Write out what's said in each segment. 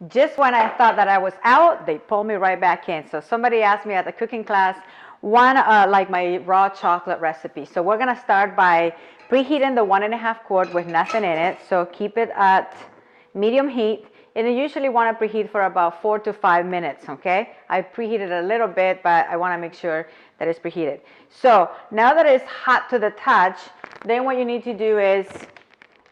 Just when I thought that I was out, they pulled me right back in. So somebody asked me at the cooking class, like my raw chocolate recipe. So we're gonna start by preheating the 1.5 quart with nothing in it. So keep it at medium heat. And you usually want to preheat for about 4 to 5 minutes, okay? I preheated a little bit, but I want to make sure that it's preheated. So now that it's hot to the touch, then what you need to do is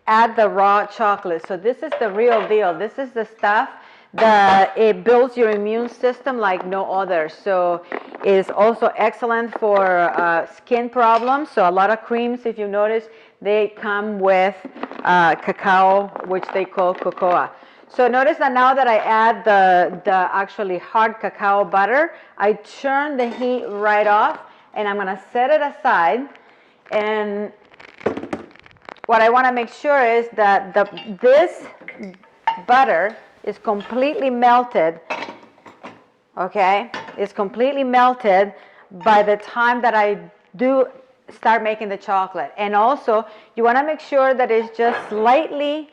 add the raw chocolate. So this is the real deal. This is the stuff that it builds your immune system like no other. So it's also excellent for skin problems. So a lot of creams, if you notice, they come with cacao, which they call cocoa. So notice that now that I add the actually hard cacao butter, I turn the heat right off and I'm gonna set it aside. And what I wanna make sure is that this butter is completely melted, okay? It's completely melted by the time that I do start making the chocolate. And also, you wanna make sure that it's just slightly,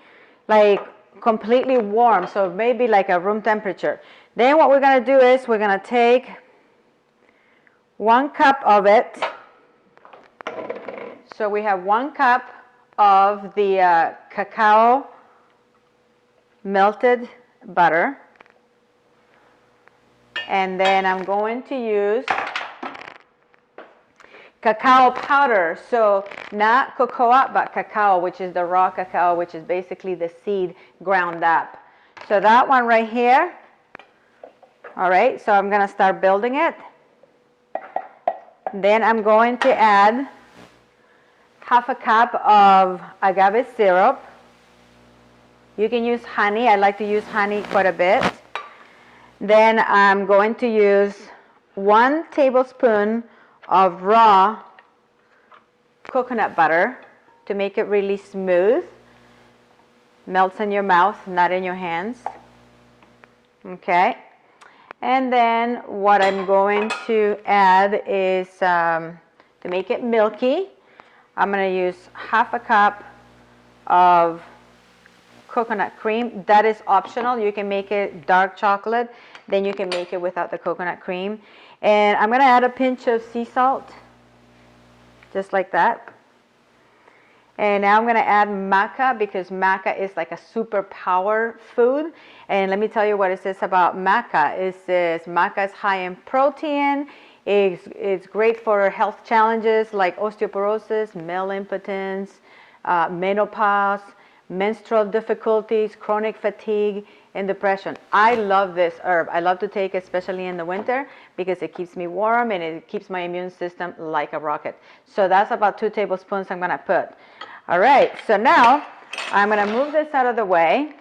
like, completely warm, so maybe like a room temperature. Then what we're going to do is we're going to take 1 cup of it. So we have 1 cup of the cacao melted butter, and then I'm going to use cacao powder, so not cocoa, but cacao, which is the raw cacao, which is basically the seed ground up. So that one right here. All right, so I'm going to start building it. Then I'm going to add 1/2 cup of agave syrup. You can use honey. I like to use honey quite a bit. Then I'm going to use 1 tablespoon of raw coconut butter to make it really smooth. Melts in your mouth, not in your hands. Okay. And then what I'm going to add is, to make it milky, I'm going to use 1/2 cup of coconut cream. That is optional. You can make it dark chocolate, then you can make it without the coconut cream. And I'm going to add a pinch of sea salt, just like that. And now I'm going to add maca, because maca is like a superpower food. And let me tell you what it says about maca. It says maca is high in protein. It's great for health challenges like osteoporosis, male impotence, menopause, menstrual difficulties, chronic fatigue, and depression. I love this herb. I love to take it, especially in the winter, because it keeps me warm and it keeps my immune system like a rocket. So that's about 2 tablespoons I'm going to put. All right, so now I'm going to move this out of the way.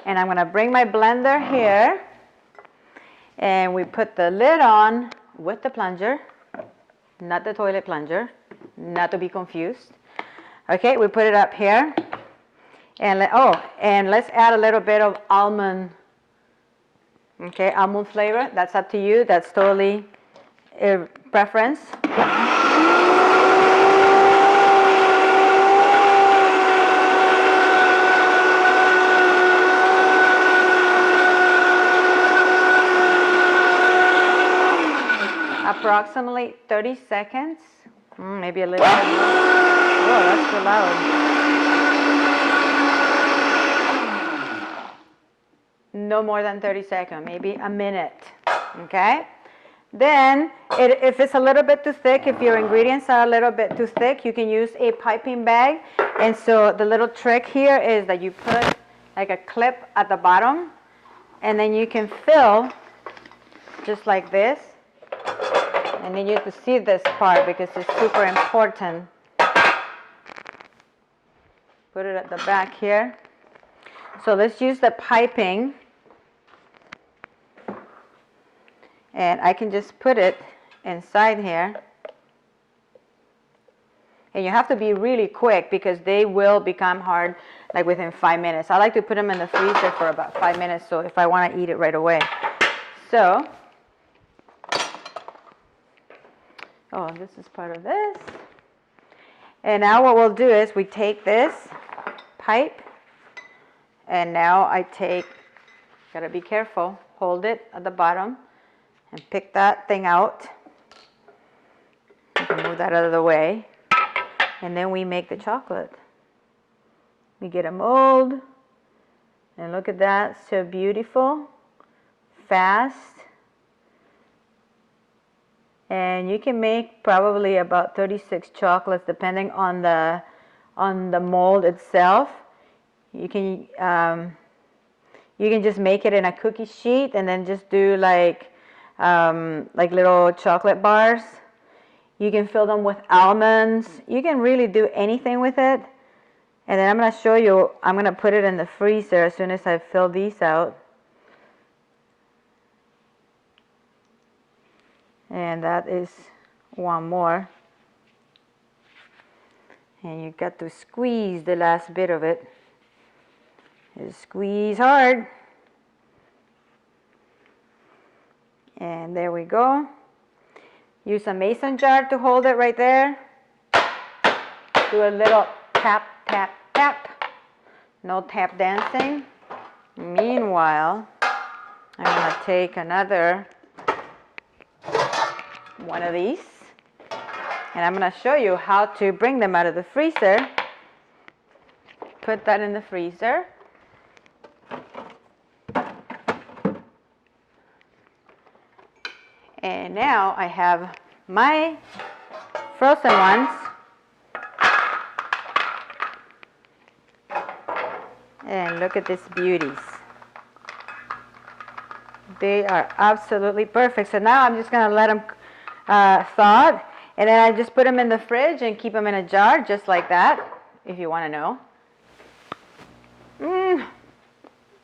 And I'm going to bring my blender here. And we put the lid on with the plunger, not the toilet plunger, not to be confused. Okay, we put it up here. And and let's add a little bit of almond, okay, almond flavor. That's up to you. That's totally a preference. Approximately 30 seconds, maybe a little bit more. Oh, that's too loud. No more than 30 seconds, maybe a minute, okay? Then, if it's a little bit too thick, if your ingredients are a little bit too thick, you can use a piping bag. And so the little trick here is that you put like a clip at the bottom, and then you can fill just like this. And then you have to see this part because it's super important. Put it at the back here. So let's use the piping. And I can just put it inside here. And you have to be really quick because they will become hard like within 5 minutes. I like to put them in the freezer for about 5 minutes, so if I want to eat it right away. So, this is part of this. And now what we'll do is we take this pipe And now I take, gotta be careful, hold it at the bottom and pick that thing out. You can move that out of the way. And then we make the chocolate. We get a mold, and look at that, so beautiful, fast. And you can make probably about 36 chocolates depending on the mold itself. You can just make it in a cookie sheet and then just do like little chocolate bars. You can fill them with almonds. You can really do anything with it. And then I'm going to show you, I'm going to put it in the freezer as soon as I fill these out. And that is one more. And you got to squeeze the last bit of it. Just squeeze hard. And there we go. Use a mason jar to hold it right there. Do a little tap, tap, tap. No tap dancing. Meanwhile, I'm going to take another one of these. And I'm going to show you how to bring them out of the freezer. Put that in the freezer. And now I have my frozen ones. And look at these beauties. They are absolutely perfect. So now I'm just going to let them thaw. And then I just put them in the fridge and keep them in a jar just like that, if you want to know.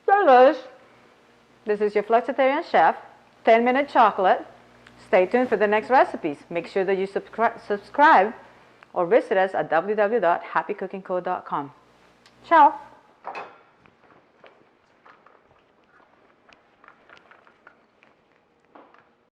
Delicious. This is your Flexitarian Chef, 10-minute chocolate. Stay tuned for the next recipes. Make sure that you subscribe or visit us at www.happycookingco.com. Ciao.